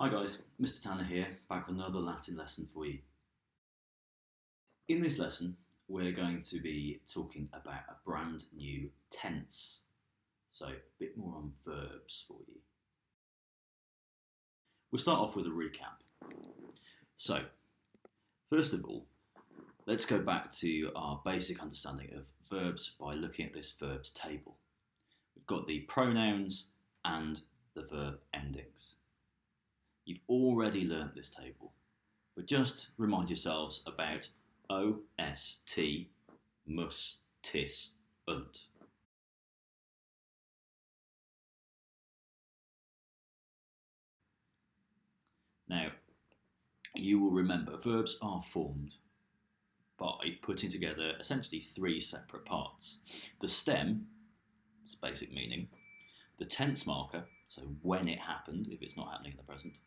Hi guys, Mr. Tanner here, back with another Latin lesson for you. In this lesson, we're going to be talking about a brand new tense. So, a bit more on verbs for you. We'll start off with a recap. So, first of all, let's go back to our basic understanding of verbs by looking at this verbs table. We've got the pronouns and the verb endings. You've already learnt this table, but just remind yourselves about OST, mus, tis, und. Now, you will remember verbs are formed by putting together essentially three separate parts. The stem, its basic meaning, the tense marker, so when it happened, if it's not happening in the present,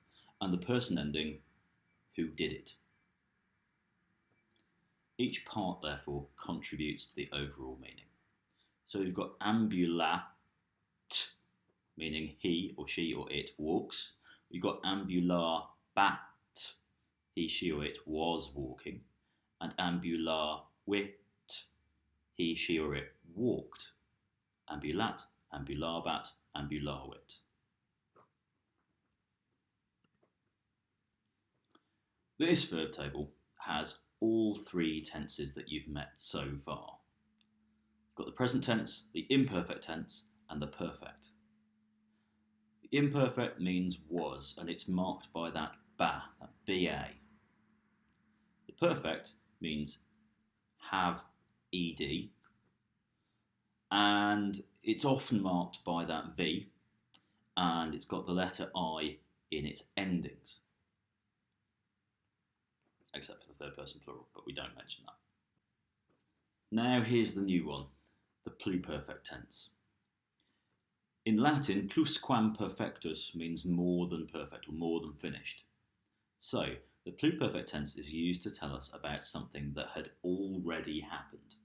and the person ending, who did it. Each part, therefore, contributes to the overall meaning. So we've got ambulat, meaning he or she or it walks. We've got ambulabat, he, she or it was walking. And ambulawit, he, she or it walked. Ambulat, ambulabat, ambulawit. This verb table has all three tenses that you've met so far. You've got the present tense, the imperfect tense, and the perfect. The imperfect means was, and it's marked by that ba, that ba. The perfect means have ed, and it's often marked by that v, and it's got the letter I in its endings. Except for the third person plural, but we don't mention that. Now here's the new one, the pluperfect tense. In Latin, plusquam perfectus means more than perfect or more than finished. So, the pluperfect tense is used to tell us about something that had already happened.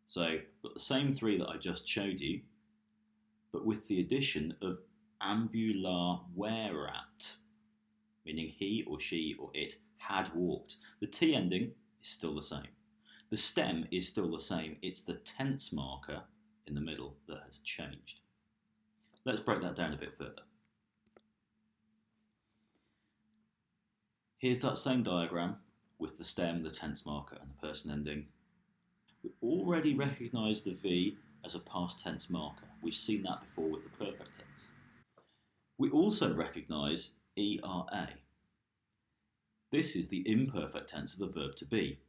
So, we've got the same three that I just showed you, but with the addition of ambulaverat, meaning he or she or it had walked. The T ending is still the same. The stem is still the same. It's the tense marker in the middle that has changed. Let's break that down a bit further. Here's that same diagram with the stem, the tense marker, and the person ending. We already recognise the V as a past tense marker. We've seen that before with the perfect tense. We also recognise ERA. This is the imperfect tense of the verb to be,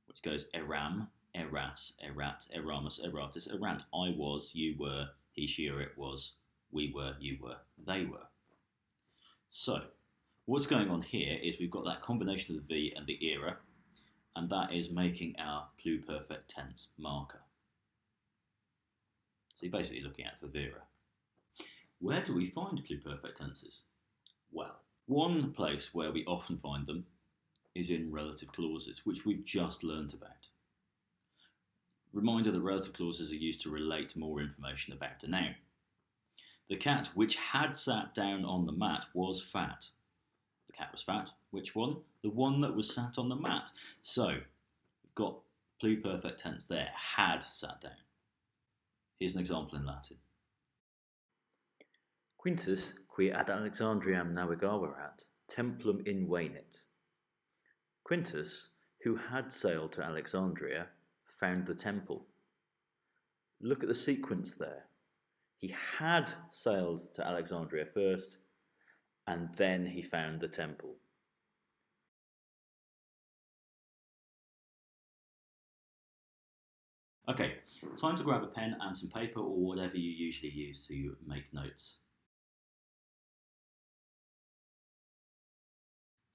which goes eram, eras, erat, eramus, eratus, erant. I was, you were, he, she, or it was, we were, you were, they were. So, what's going on here is we've got that combination of the V and the era, and that is making our pluperfect tense marker. So you're basically looking out for Vera. Where do we find pluperfect tenses? Well, one place where we often find them is in relative clauses, which we've just learnt about. Reminder that relative clauses are used to relate more information about a noun. The cat which had sat down on the mat was fat. The cat was fat. Which one? The one that was sat on the mat. So, we've got pluperfect tense there, had sat down. Here's an example in Latin. Quintus, qui ad Alexandriam navigaverat, templum invenit. Quintus, who had sailed to Alexandria, found the temple. Look at the sequence there. He had sailed to Alexandria first, and then he found the temple. Okay, time to grab a pen and some paper or whatever you usually use to make notes.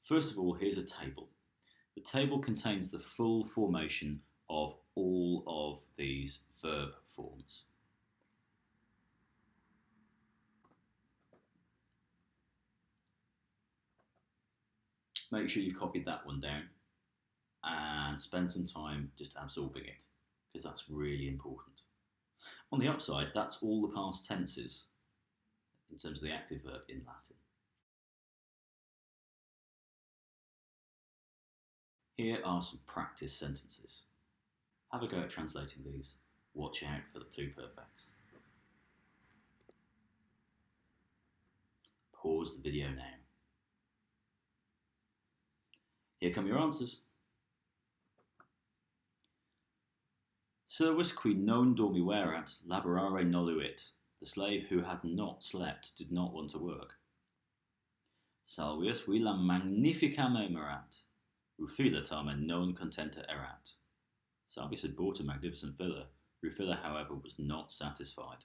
First of all, here's a table. The table contains the full formation of all of these verb forms. Make sure you've copied that one down and spend some time just absorbing it, because that's really important. On the upside, that's all the past tenses. in terms of the active verb in Latin. Here are some practice sentences. Have a go at translating these. Watch out for the pluperfects. Pause the video now. Here come your answers. Servus qui non dormiverat laborare noluit. The slave who had not slept did not want to work. Salvius villa magnificam emerat. Rufila tamen non contenta erat. Salvius had bought a magnificent villa. Rufila, however, was not satisfied.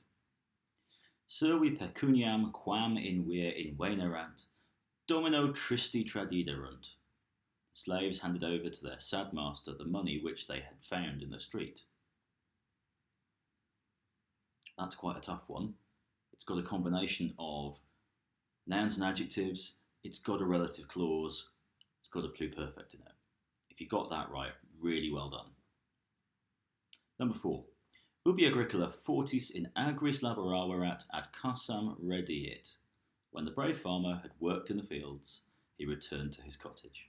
Servi pecuniam quam in vir invenerant, domino tristi tradiderunt. The slaves handed over to their sad master the money which they had found in the street. That's quite a tough one. It's got a combination of nouns and adjectives, it's got a relative clause, it's got a pluperfect in it. If you got that right, really well done. Number 4. Ubi agricola fortis in agris laboraverat ad casam rediit. When the brave farmer had worked in the fields, he returned to his cottage.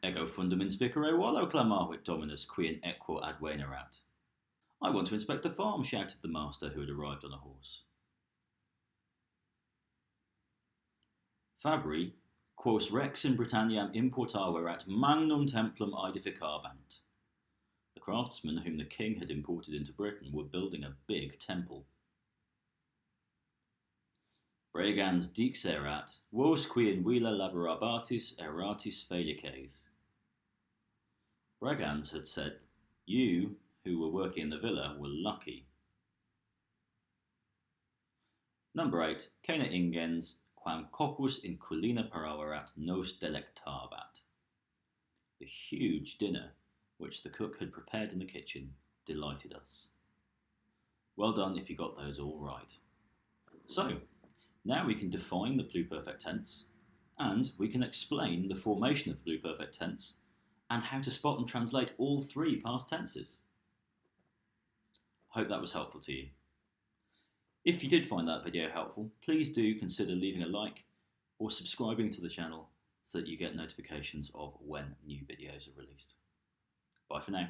Ego fundum inspicere volo clamavit dominus qui in equo ad venerat. I want to inspect the farm, shouted the master who had arrived on a horse. Fabri, quos rex in Britanniam importaverat magnum templum aedificabant. The craftsmen whom the king had imported into Britain were building a big temple. Bregans dixerat, vos qui in villa laborabatis eratis felices. Bregans had said, you who were working in the villa were lucky. Number 8. Cana ingens, quam coccus in culina paraverat nos delectabat. The huge dinner which the cook had prepared in the kitchen delighted us. Well done if you got those all right. So, now we can define the pluperfect tense, and we can explain the formation of the pluperfect tense, and how to spot and translate all 3 past tenses. I hope that was helpful to you. If you did find that video helpful, please do consider leaving a like or subscribing to the channel so that you get notifications of when new videos are released. Bye for now.